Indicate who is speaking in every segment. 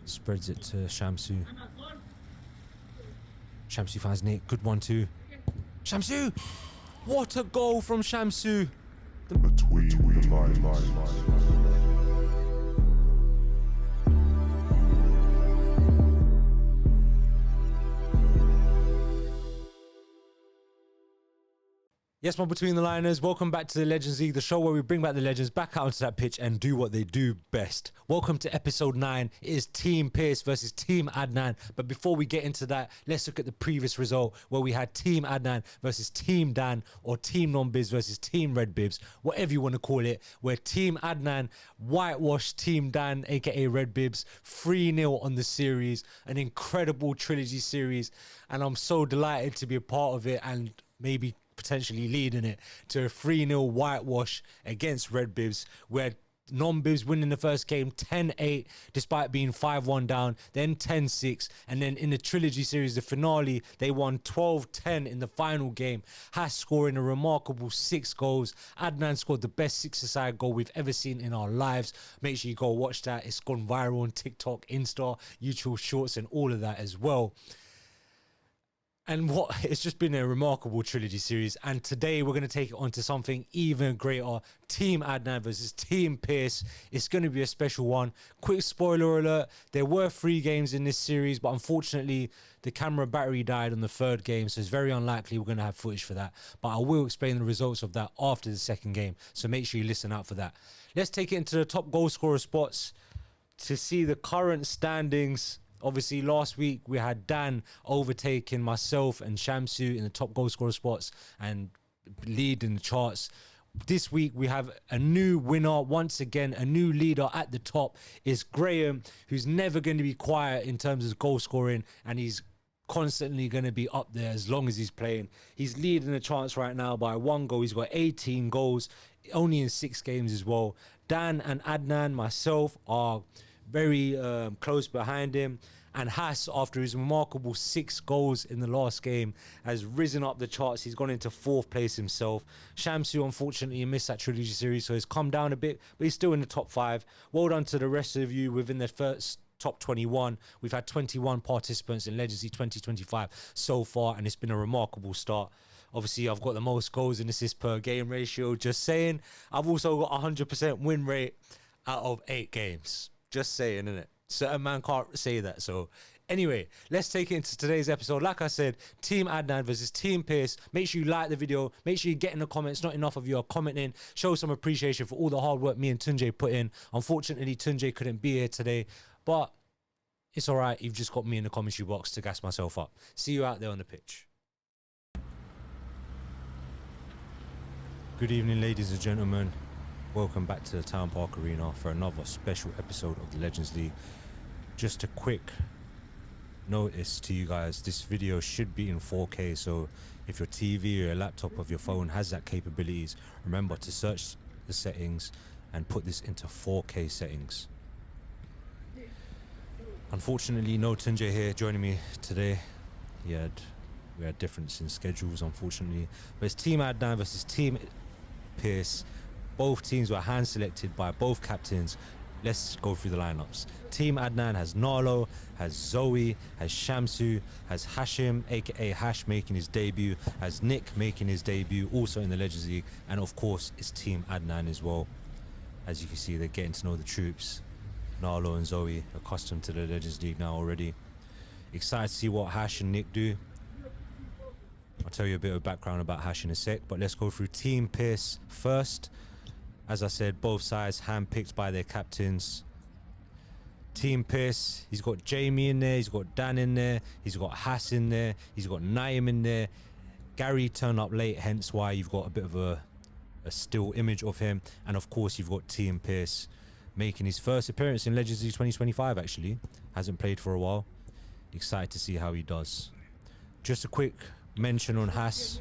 Speaker 1: Spreads it to Shamsu. Shamsu finds Nick. Good one too. Shamsu! What a goal from Shamsu!
Speaker 2: Between the lines.
Speaker 1: Yes, my Between the Liners, welcome back to the Legends League, the show where we bring back the legends back out onto that pitch and do what they do best. Welcome to episode 9. It is Team Pearse versus Team Adnan. But before we get into that, let's look at the previous result where we had Team Adnan versus Team Dan, or Team Non-Biz versus Team Red Bibs, whatever you want to call it, where Team Adnan whitewashed Team Dan, aka Red Bibs, 3-0 on the series, an incredible trilogy series, and I'm so delighted to be a part of it and maybe potentially leading it to a 3-0 whitewash against Red Bibs, where Non-Bibs winning the first game 10-8 despite being 5-1 down, then 10-6, and then in the trilogy series, the finale, they won 12-10 in the final game. Has scoring a remarkable 6 goals. Adnan scored the best 6-a-side goal we've ever seen in our lives. Make sure you go watch that. It's gone viral on TikTok, Insta, YouTube Shorts, and all of that as well. And it's just been a remarkable trilogy series. And today we're going to take it on to something even greater. Team Adnan versus Team Pearse. It's going to be a special one. Quick spoiler alert. There were 3 games in this series, but unfortunately the camera battery died on the 3rd game. So it's very unlikely we're going to have footage for that. But I will explain the results of that after the 2nd game. So make sure you listen out for that. Let's take it into the top goal scorer spots to see the current standings. Obviously, last week we had Dan overtaking myself and Shamsu in the top goal scorer spots and lead in the charts. This week we have a new winner, once again, a new leader at the top is Graham, who's never going to be quiet in terms of goal scoring, and he's constantly going to be up there as long as he's playing. He's leading the charts right now by 1 goal. He's got 18 goals, only in 6 games as well. Dan and Adnan, myself, are very close behind him, and Has, after his remarkable 6 goals in the last game, has risen up the charts. He's gone into 4th place himself. Shamsu, unfortunately, missed that trilogy series, so he's come down a bit, but he's still in the top 5. Well done to the rest of you within the first top 21. We've had 21 participants in Legends League 2025 so far, and it's been a remarkable start. Obviously, I've got the most goals and assists per game ratio, just saying. I've also got 100% win rate out of 8 games. Just saying, innit? Certain man can't say that. So anyway, let's take it into today's episode. Like I said, Team Adnan versus Team Pearse. Make sure you like the video. Make sure you get in the comments. Not enough of you are commenting. Show some appreciation for all the hard work me and Tunjay put in. Unfortunately, Tunjay couldn't be here today, but it's all right. You've just got me in the commentary box to gas myself up. See you out there on the pitch. Good evening, ladies and gentlemen. Welcome back to the Town Park Arena for another special episode of the Legends League. Just a quick notice to you guys, this video should be in 4K, so if your TV or your laptop of your phone has that capabilities, remember to search the settings and put this into 4K settings. Unfortunately, no Tunjay here joining me today. We had difference in schedules, unfortunately. But it's Team Adnan versus Team Pearse. Both teams were hand selected by both captains. Let's go through the lineups. Team Adnan has Narlo, has Zoe, has Shamsu, has Hashim, aka Hash, making his debut, has Nick making his debut, also in the Legends League, and of course it's Team Adnan as well. As you can see, they're getting to know the troops. Narlo and Zoe, accustomed to the Legends League now already. Excited to see what Hash and Nick do. I'll tell you a bit of background about Hash in a sec, but let's go through Team Pearse first. As I said, both sides handpicked by their captains. Team Pearse, he's got Jamie in there, he's got Dan in there, he's got Hass in there, he's got Naim in there. Gary turned up late, hence why you've got a bit of a still image of him. And of course, you've got Team Pearse making his first appearance in Legends League 2025, actually. Hasn't played for a while. Excited to see how he does. Just a quick mention on Hash,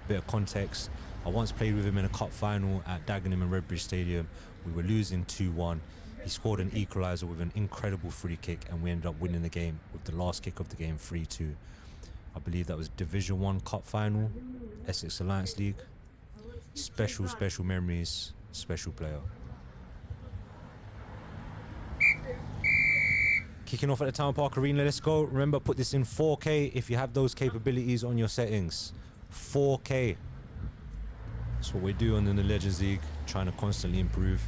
Speaker 1: bit of context. I once played with him in a cup final at Dagenham and Redbridge Stadium. We were losing 2-1. He scored an equaliser with an incredible free kick, and we ended up winning the game with the last kick of the game, 3-2. I believe that was Division 1 cup final, Essex Alliance League. Special memories, special player. Kicking off at the Town Park Arena. Let's go. Remember, put this in 4K if you have those capabilities on your settings. 4K. That's what we're doing in the Legends League. Trying to constantly improve.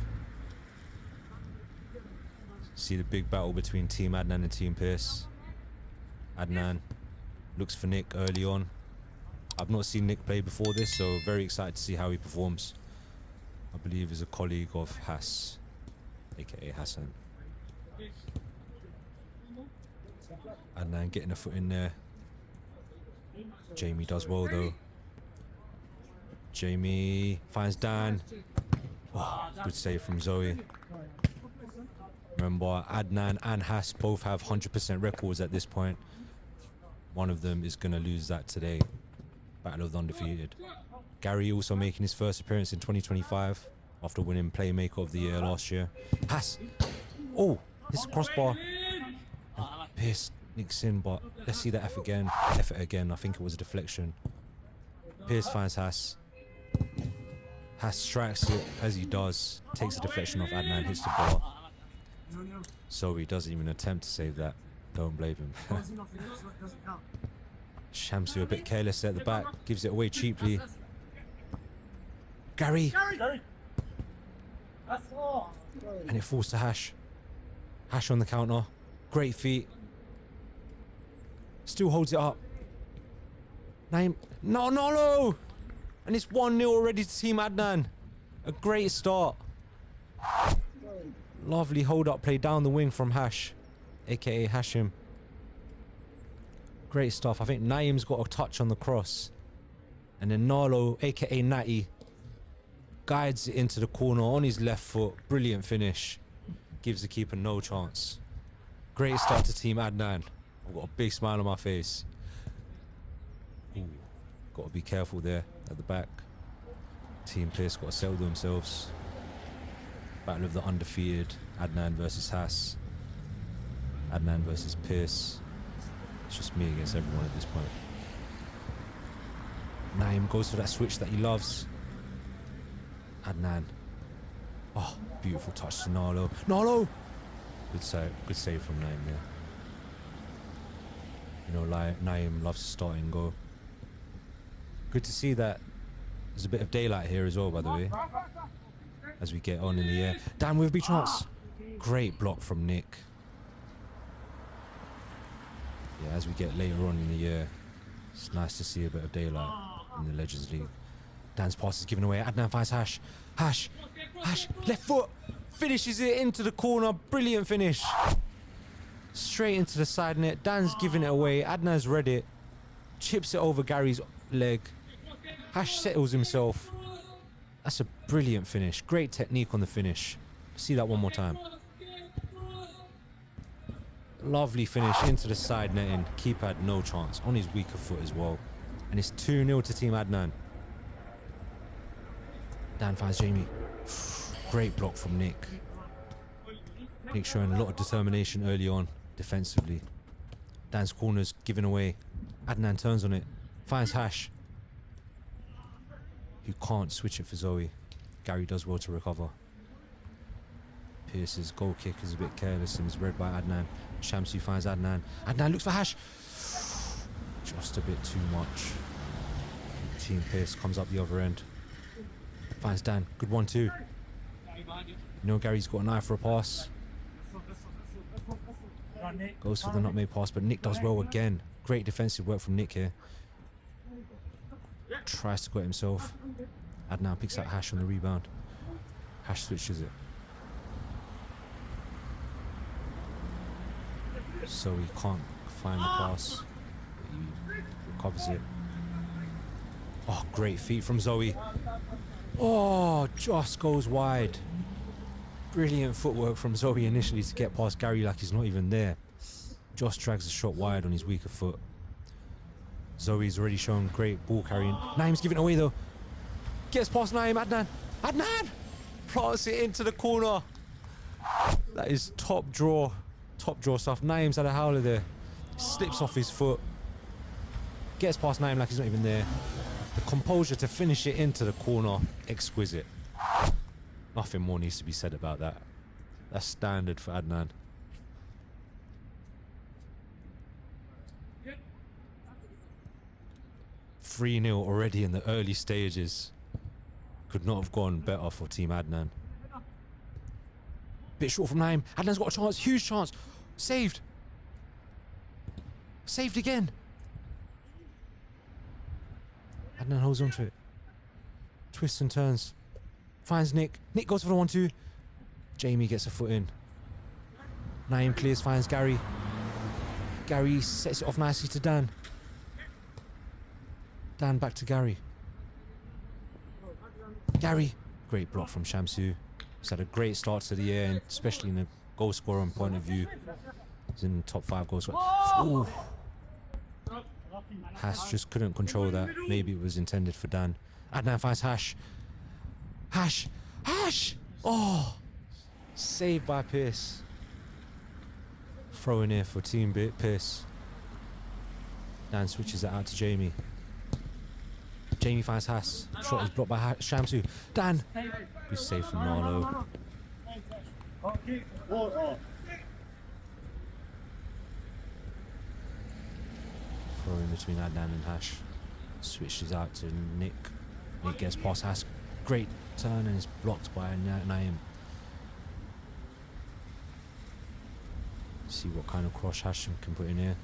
Speaker 1: See the big battle between Team Adnan and Team Pearse. Adnan looks for Nick early on. I've not seen Nick play before this, so very excited to see how he performs. I believe he's a colleague of Has, aka Hassan. Adnan getting a foot in there. Jamie does well though. Jamie finds Dan. Oh, good save from Zoe. Remember, Adnan and Has both have 100% records at this point. One of them is going to lose that today. Battle of the Undefeated. Gary also making his first appearance in 2025 after winning Playmaker of the Year last year. Has. Oh, this crossbar. And Pearse nicks in, but let's see the effort again. I think it was a deflection. Pearse finds Has. Has strikes it as he does. Takes a deflection off Adnan, hits the bar. So he doesn't even attempt to save that. Don't blame him. Shamsu a bit careless at the back. Gives it away cheaply. Gary! And it falls to Hash. Hash on the counter. Great feet. Still holds it up. Naim. No! And it's 1-0 already to Team Adnan. A great start. Lovely hold-up play down the wing from Hash, aka Hashim. Great stuff. I think Naim's got a touch on the cross. And then Nalo, aka Natty, guides it into the corner on his left foot. Brilliant finish. Gives the keeper no chance. Great start to Team Adnan. I've got a big smile on my face. Ooh, got to be careful there at the back. Team Pearse got to settle themselves. Battle of the Undefeated. Adnan versus Has. Adnan versus Pearse. It's just me against everyone at this point. Naim goes for that switch that he loves. Adnan. Oh, beautiful touch to Nalo. Nalo! Good save from Naim there. You know, Naim loves to start and go. Good to see that there's a bit of daylight here as well, by the way. As we get on in the air. Dan with a big chance. Great block from Nick. Yeah, as we get later on in the year, it's nice to see a bit of daylight in the Legends League. Dan's pass is given away. Adnan finds Hash. Hash, left foot. Finishes it into the corner. Brilliant finish. Straight into the side net. Dan's giving it away. Adnan's read it. Chips it over Gary's leg. Hash settles himself. That's a brilliant finish. Great technique on the finish. See that one more time. Lovely finish into the side netting. Keeper had no chance. On his weaker foot as well. And it's 2-0 to Team Adnan. Dan finds Jamie. Great block from Nick. Nick showing a lot of determination early on defensively. Dan's corner's given away. Adnan turns on it. Finds Hash. Who can't switch it for Zoe. Gary does well to recover. Pearse's goal kick is a bit careless and is read by Adnan. Shamsu finds Adnan. Adnan looks for Hash. Just a bit too much. Team Pearse comes up the other end. Finds Dan. Good 1-2. You know Gary's got an eye for a pass. Goes for the nutmeg pass, but Nick does well again. Great defensive work from Nick here. Tries to go it himself. Adnan picks out Hash on the rebound. Hash switches it. So he can't find the pass. But he recovers it. Oh, great feet from Zoe. Oh, just goes wide. Brilliant footwork from Zoe initially to get past Gary like he's not even there. Just drags the shot wide on his weaker foot. Zoe's already shown great ball carrying. Naim's giving it away though. Gets past Naim. Adnan plants it into the corner. That is top draw stuff. Naim's had a howler there. Slips off his foot. Gets past Naim like he's not even there. The composure to finish it into the corner, exquisite. Nothing more needs to be said about that. That's standard for Adnan. 3-0 already in the early stages. Could not have gone better for Team Adnan. Bit short from Naim. Adnan's got a chance, huge chance. Saved. Saved again. Adnan holds on to it. Twists and turns. Finds Nick. Nick goes for the 1-2. Jamie gets a foot in. Naim clears, finds Gary. Gary sets it off nicely to Dan. Dan back to Gary. Gary. Great block from Shamsu. He's had a great start to the year, and especially in a goal scoring point of view. He's in the top 5 goal scorers. Ooh. Has just couldn't control that. Maybe it was intended for Dan. Adnan finds Hash. Hash. Hash! Oh! Saved by Pearse. Throw in here for Team Pearse. Dan switches it out to Jamie. Jamie finds Hass. Shot is blocked by Shamsu. Dan! Good save from Narlo. Throw in between Adnan and Hash. Switches out to Nick. Nick gets past Hass. Great turn and is blocked by Naim. See what kind of cross Hash can put in here.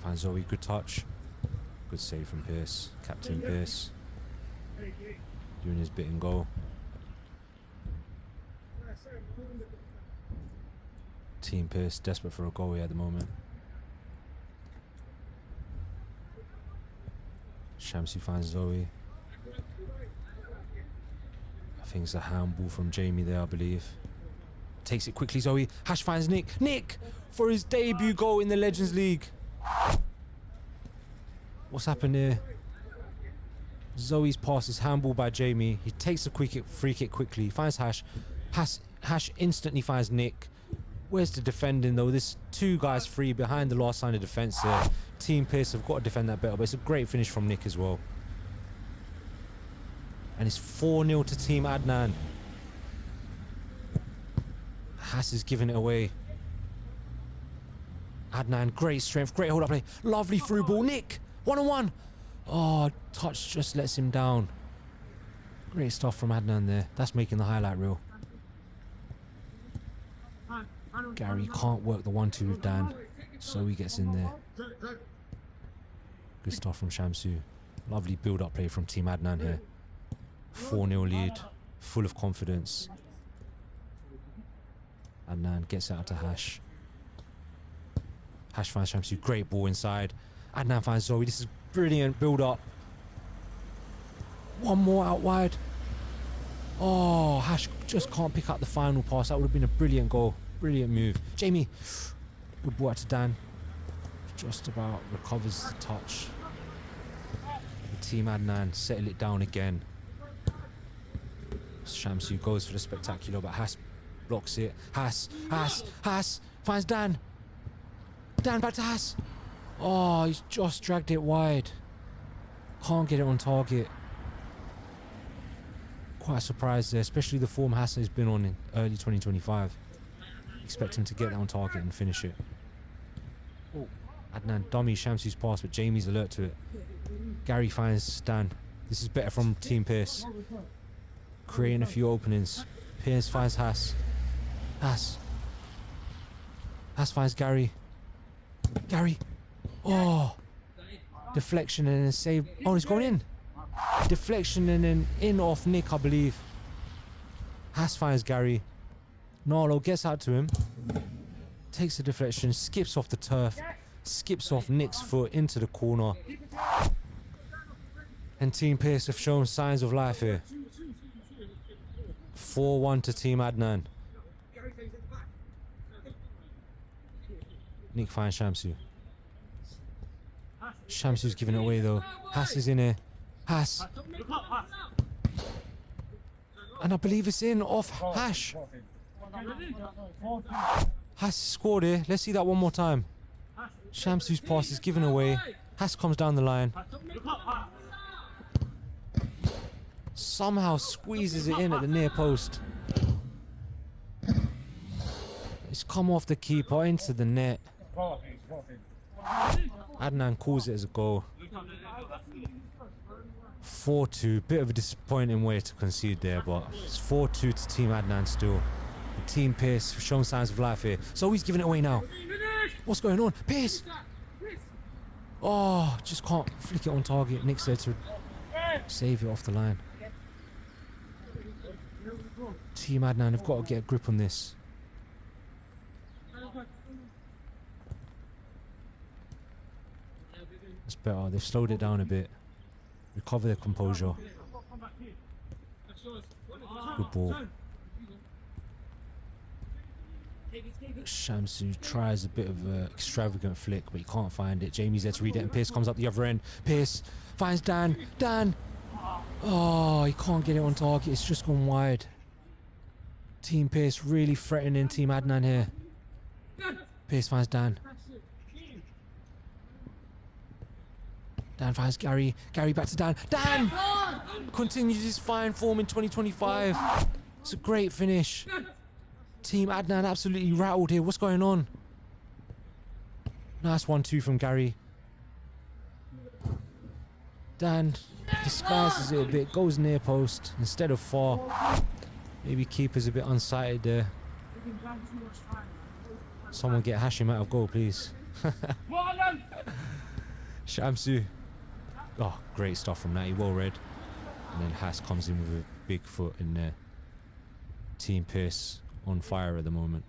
Speaker 1: Finds Zoe, good touch. Good save from Pearse. Captain Pearse. Doing his bit and goal. Team Pearse desperate for a goal here at the moment. Shamsi finds Zoe. I think it's a handball from Jamie there, I believe. Takes it quickly, Zoe. Hash finds Nick. Nick! For his debut goal in the Legends League. What's happened here? Zoe's pass is handball by Jamie. He takes a free kick quickly. Finds Hash. Hash instantly finds Nick. Where's the defending though? There's 2 guys free behind the last line of defence there. Team Pearse have got to defend that better, but it's a great finish from Nick as well. And it's 4-0 to Team Adnan. Hass is giving it away. Adnan, great strength, great hold up play. Lovely through ball. Nick, 1-on-1. Oh, touch just lets him down. Great stuff from Adnan there. That's making the highlight reel. Gary can't work the 1-2 with Dan, so he gets in there. Good stuff from Shamsu. Lovely build-up play from Team Adnan here. 4-0 lead, full of confidence. Adnan gets it out to Hash. Hash finds Shamsu, great ball inside. Adnan finds Zoe, this is brilliant build-up. One more out wide. Oh, Hash just can't pick up the final pass. That would have been a brilliant goal. Brilliant move. Jamie, good ball out to Dan. Just about recovers the touch. The Team Adnan settle it down again. Shamsu goes for the spectacular, but Hass blocks it. Hass finds Dan. Dan back to Hass. Oh, he's just dragged it wide. Can't get it on target. Quite surprised there, especially the form Hass has been on in early 2025. Expect him to get that on target and finish it. Oh, Adnan dummy Shamsu's pass, but Jamie's alert to it. Gary finds Dan. This is better from Team Pearse. Creating a few openings. Pearse finds Hass. Hass finds Gary. Gary. Oh. Deflection and then save. Oh, he's going in. Deflection and then in off Nick, I believe. Hass finds Gary. Narlo gets out to him. Takes the deflection. Skips off the turf. Skips off Nick's foot into the corner. And Team Pearse have shown signs of life here. 4-1 to Team Adnan. Nick finds Shamsu. Shamsu's giving it away though. Hass is in here. Hass. And I believe it's in off Hash. Hass scored here. Let's see that one more time. Shamsu's pass is given away. Hass comes down the line. Somehow squeezes it in at the near post. It's come off the keeper into the net. Adnan calls it as a goal. 4-2. Bit of a disappointing way to concede there, but it's 4-2 to Team Adnan still. Team Pearse showing signs of life here. So he's giving it away now. What's going on? Pearse! Oh, just can't flick it on target. Nick's there to save it off the line. Team Adnan have got to get a grip on this. That's better. They've slowed it down a bit. Recover their composure. Good ball. Shamsu tries a bit of an extravagant flick, but he can't find it. Jamie's there to read it, and Pearse comes up the other end. Pearse finds Dan. Dan! Oh, he can't get it on target. It's just gone wide. Team Pearse really threatening Team Adnan here. Pearse finds Dan. Dan finds Gary. Gary back to Dan. Dan! Continues his fine form in 2025. It's a great finish. Team Adnan absolutely rattled here. What's going on? Nice 1-2 from Gary. Dan disguises it a bit. Goes near post instead of far. Maybe keeper's a bit unsighted there. Someone get Hashim out of goal, please. Shamsu. Oh, great stuff from Natty. Well read. And then Has comes in with a big foot in there. Team Pearse on fire at the moment.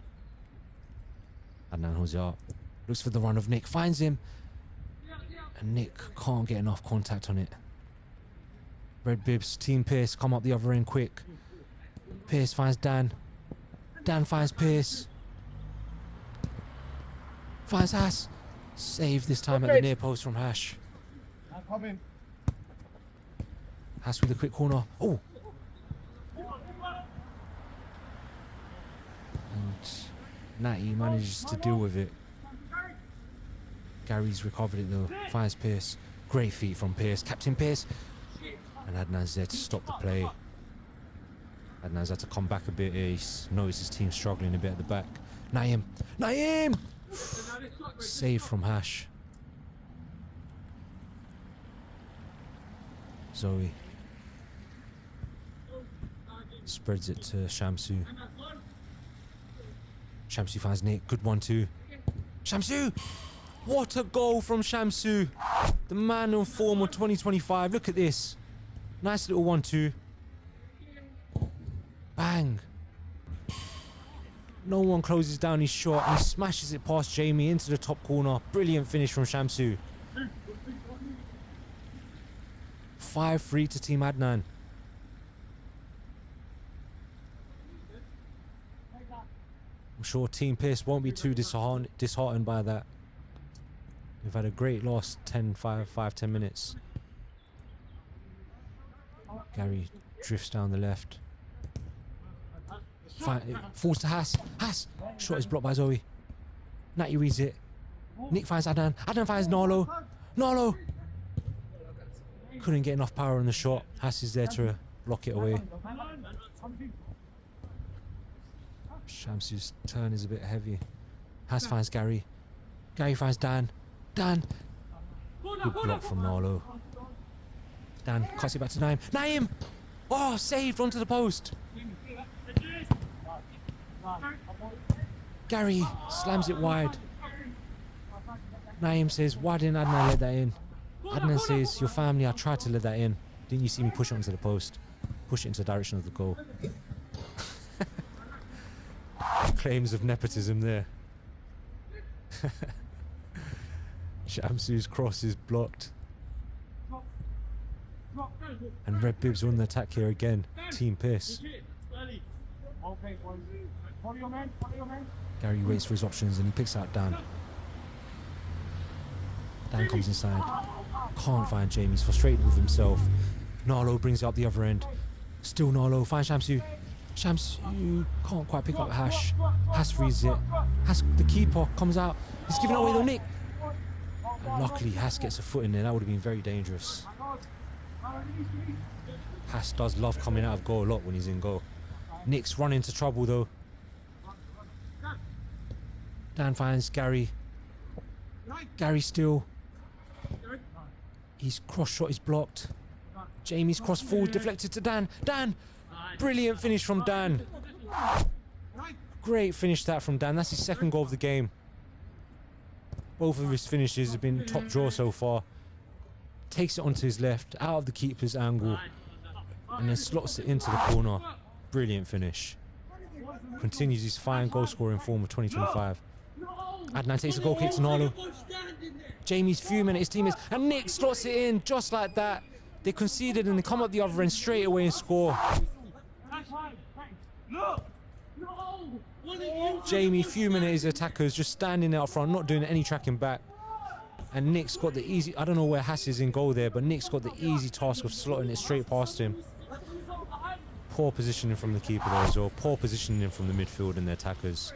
Speaker 1: Adnan Has looks for the run of Nick. Finds him. And Nick can't get enough contact on it. Red Bibs, Team Pearse come up the other end quick. Pearse finds Dan. Dan finds Pearse. Finds Has. Save this time at the near post from Hash. Has with a quick corner. Oh! And Natty manages to deal with it. Gary's recovered it though. Finds Pearse. Great feat from Pearse. Captain Pearse. And Adnan's there to stop the play. Adnan's had to come back a bit. He noticed his team struggling a bit at the back. Naeem! Naeem! Save from Hash. Zoe spreads it to Shamsu. Shamsu finds Nick. Good 1-2. Shamsu! What a goal from Shamsu! The man on form of 2025. Look at this. Nice little 1-2. Bang! No one closes down his shot and he smashes it past Jamie into the top corner. Brilliant finish from Shamsu. 5-3 to Team Adnan. I'm sure Team Pearse won't be too disheartened by that. They've had a great last 10 minutes. Gary drifts down the left. Falls to Has. Has! Shot is blocked by Zoe. Natty reads it. Nick finds Adnan. Adnan finds Narlo. Narlo! Couldn't get enough power on the shot. Has is there to block it away. Shamsu's turn is a bit heavy. Has finds Gary. Gary finds Dan. Dan! Good block from Narlo. Dan cuts it back to Naeem. Naeem! Oh, saved onto the post. Gary slams it wide. Naeem says, why didn't Adnan let that in? Adnan says, your family, I tried to let that in. Didn't you see me push it onto the post? Push it into the direction of the goal. Claims of nepotism there. Shamsu's cross is blocked. And Red Bibs are on the attack here again. Team Pearse. Gary waits for his options and he picks out Dan. Dan comes inside. Can't find Jamie. He's frustrated with himself. Narlo brings it up the other end. Still Narlo. Finds Shamsu. Shamsu can't quite pick up Hash. Has reads it. Has, the keeper comes out. He's giving it away to Nick. And luckily Has gets a foot in there. That would have been very dangerous. Has does love coming out of goal a lot when he's in goal. Nick's run into trouble though. Dan finds Gary. Gary still. His cross shot is blocked. Jamie's cross forward deflected to Dan. Dan! Brilliant finish from Dan. Great finish that from Dan. That's his second goal of the game. Both of his finishes have been top draw so far. Takes it onto his left, out of the keeper's angle, and then slots it into the corner. Brilliant finish. Continues his fine goal scoring form of 2025. Adnan takes a goal kick to Narlo. Jamie's fuming at his teammates, and Nick slots it in just like that. They conceded and they come up the other end straight away and score. Jamie fuming at his attackers, just standing out front, not doing any tracking back. And Nick's got the easy, I don't know where Has is in goal there, but Nick's got the easy task of slotting it straight past him. Poor positioning from the keeper there as well. Poor positioning from the midfield and the attackers.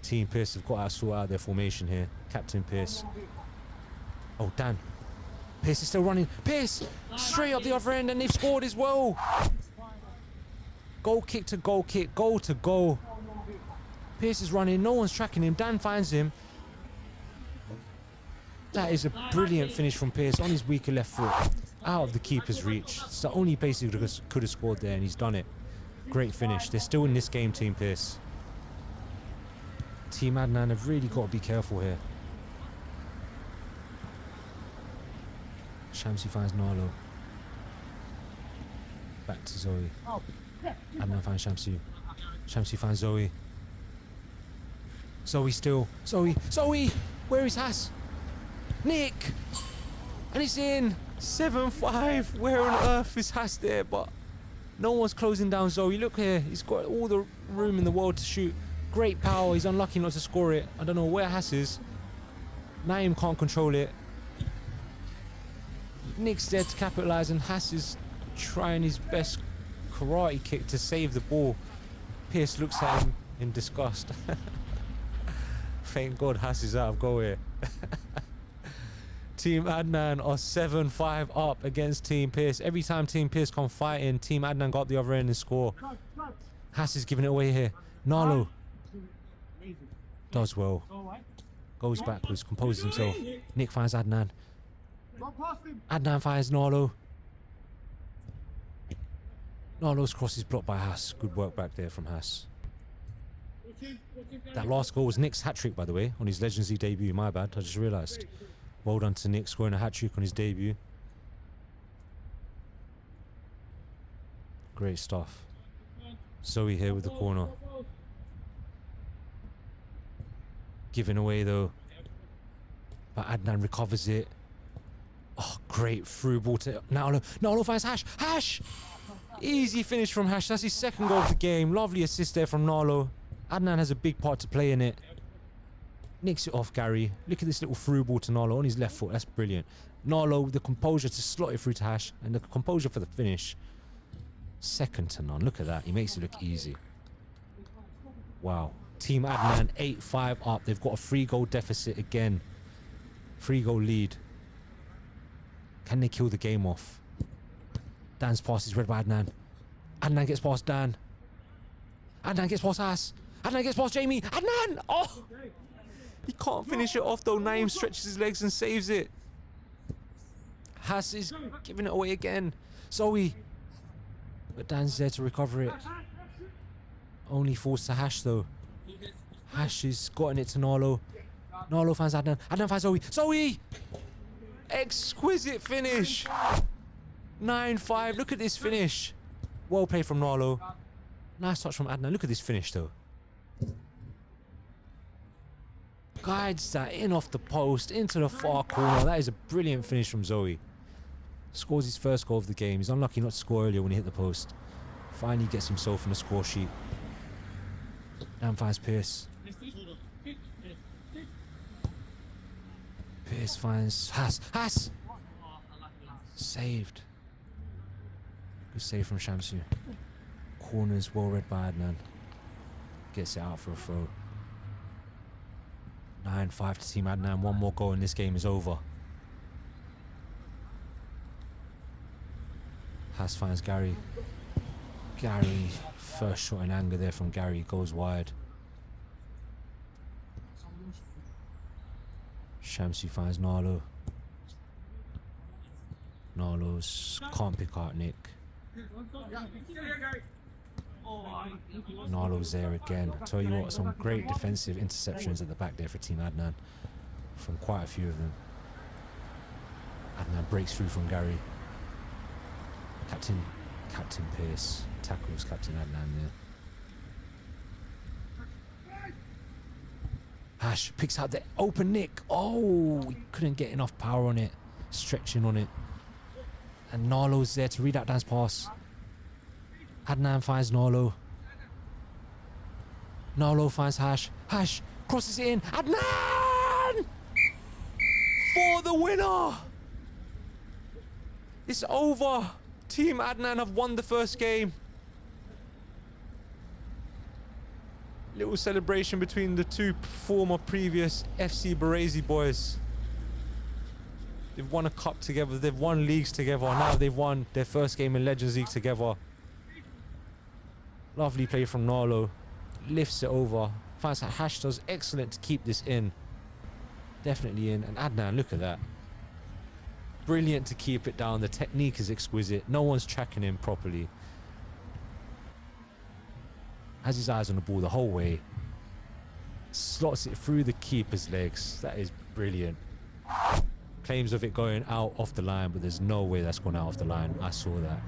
Speaker 1: Team Pearse have got to sort out their formation here. Captain Pearse. Oh, Dan. Pearse is still running. Pearse! Straight up the other end, and they've scored as well. Goal kick to goal kick. Goal to goal. Pearse is running. No one's tracking him. Dan finds him. That is a brilliant finish from Pearse on his weaker left foot. Out of the keeper's reach. It's the only place he could have scored there, and he's done it. Great finish. They're still in this game, Team Pearse. Team Adnan have really got to be careful here. Shamsi finds Narlo. Back to Zoe. Adnan finds Shamsi. Shamsi finds Zoe. Zoe still. Zoe! Zoe! Where is Has? Nick! And it's in! 7-5. Where on earth is Has there? But no one's closing down Zoe. Look here. He's got all the room in the world to shoot. Great power. He's unlucky not to score it. I don't know where Has is. Naeem can't control it. Nick's there to capitalise, and Has is trying his best karate kick to save the ball. Pearse looks at him in disgust. Thank God Has is out of goal here. Team Adnan are 7-5 up against Team Pearse. Every time Team Pearse come fighting, Team Adnan got up the other end and score. Has is giving it away here. Narlo does well. Goes backwards, composes himself. Nick finds Adnan. Adnan finds Narlo. Narlo's cross is blocked by Has. Good work back there from Has. That last goal was Nick's hat-trick, by the way, on his Legends League debut. My bad, I just realised. Well done to Nick, scoring a hat-trick on his debut. Great stuff. Zoe here with the corner. Given away though. But Adnan recovers it. Oh, great through ball to Narlo. Narlo finds Hash. Hash! Easy finish from Hash. That's his second goal of the game. Lovely assist there from Narlo. Adnan has a big part to play in it. Nicks it off Gary. Look at this little through ball to Narlo on his left foot. That's brilliant. Narlo with the composure to slot it through to Hash, and the composure for the finish. Second to none. Look at that. He makes it look easy. Wow. Team Adnan 8-5 up. They've got a 3-goal deficit again. 3-goal lead. Can they kill the game off? Dan's pass is read by Adnan. Adnan gets past Dan. Adnan gets past Has. Adnan gets past Jamie. Adnan! Oh! He can't finish it off though. Naeem stretches his legs and saves it. Has is giving it away again. Zoe. But Dan's there to recover it. Only falls to Hash though. Hash is gotten it to Narlo. Narlo finds Adnan. Adnan finds Zoe. Zoe! Exquisite finish. 9-5. Look at this finish. Well played from Narlo. Nice touch from Adnan. Look at this finish though. Guides that in off the post into the far corner. That is a brilliant finish from Zoe. Scores his first goal of the game. He's unlucky not to score earlier when he hit the post. Finally gets himself on the score sheet. Dan finds Pearse. Pearse finds Has. Has! Saved. Good save from Shamsu. Corners well read by Adnan. Gets it out for a throw. 9-5 to Team Adnan. One more goal and this game is over. Has finds Gary. Gary, first shot in anger there from Gary, goes wide. Shamsi finds Narlo. Narlo's can't pick out Nick. Narlo's there again. Tell you what, some great defensive interceptions at the back there for Team Adnan. From quite a few of them. Adnan breaks through from Gary. Captain Pearse tackles Captain Adnan there. Hash picks out the open Nick. Oh, he couldn't get enough power on it. Stretching on it. And Narlo's there to read out Dan's pass. Adnan finds Narlo. Narlo finds Hash. Hash crosses it in. Adnan! For the winner! It's over. Team Adnan have won the first game. Little celebration between the two former previous FC Baresi boys. They've won a cup together. They've won leagues together. Now they've won their first game in Legends League together. Lovely play from Narlo. Lifts it over. Finds that Hash does excellent to keep this in. Definitely in. And Adnan, look at that. Brilliant to keep it down. The technique is exquisite. No one's tracking him properly. Has his eyes on the ball the whole way. Slots it through the keeper's legs. That is brilliant. Claims of it going out off the line, but there's no way that's gone out off the line. I saw that.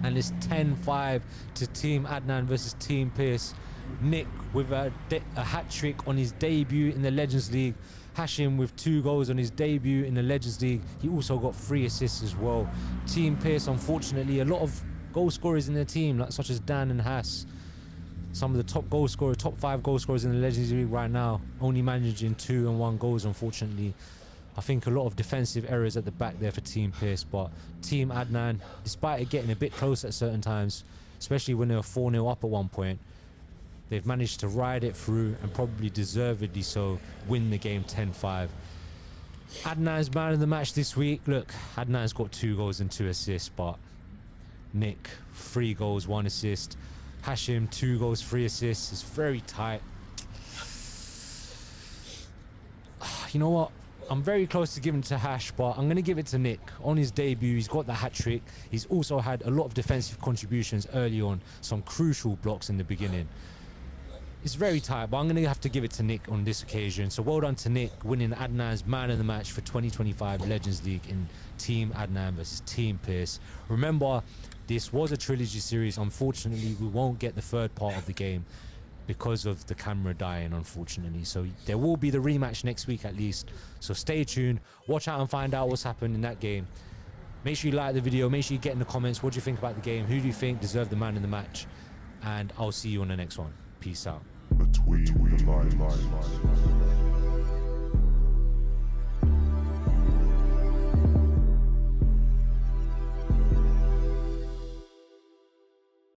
Speaker 1: And it's 10-5 to Team Adnan versus Team Pearse. Nick with a hat-trick on his debut in the Legends League. Hashim with 2 goals on his debut in the Legends League. He also got 3 assists as well. Team Pearse, unfortunately, a lot of goal scorers in their team, like such as Dan and Has. Some of the top goal scorers, top 5 goal scorers in the Legends League right now, only managing 2 and 1 goals, unfortunately. I think a lot of defensive errors at the back there for Team Pearse, but Team Adnan, despite it getting a bit close at certain times, especially when they were 4-0 up at one point, they've managed to ride it through and probably deservedly so win the game 10-5. Adnan's man of the match this week. Look, Adnan's got 2 goals and 2 assists, but Nick, 3 goals, 1 assist. Hashim, 2 goals, 3 assists. It's very tight. You know what? I'm very close to giving it to Hash, but I'm going to give it to Nick. On his debut, he's got the hat-trick. He's also had a lot of defensive contributions early on, some crucial blocks in the beginning. It's very tight, but I'm going to have to give it to Nick on this occasion. So well done to Nick, winning Adnan's man of the match for 2025 Legends League in Team Adnan versus Team Pearse. Remember, this was a trilogy series. Unfortunately, we won't get the third part of the game because of the camera dying, unfortunately. So there will be the rematch next week at least. So stay tuned, watch out and find out what's happened in that game. Make sure you like the video, make sure you get in the comments what do you think about the game, who do you think deserved the man in the match, and I'll see you on the next one. Peace out.
Speaker 2: Between the line.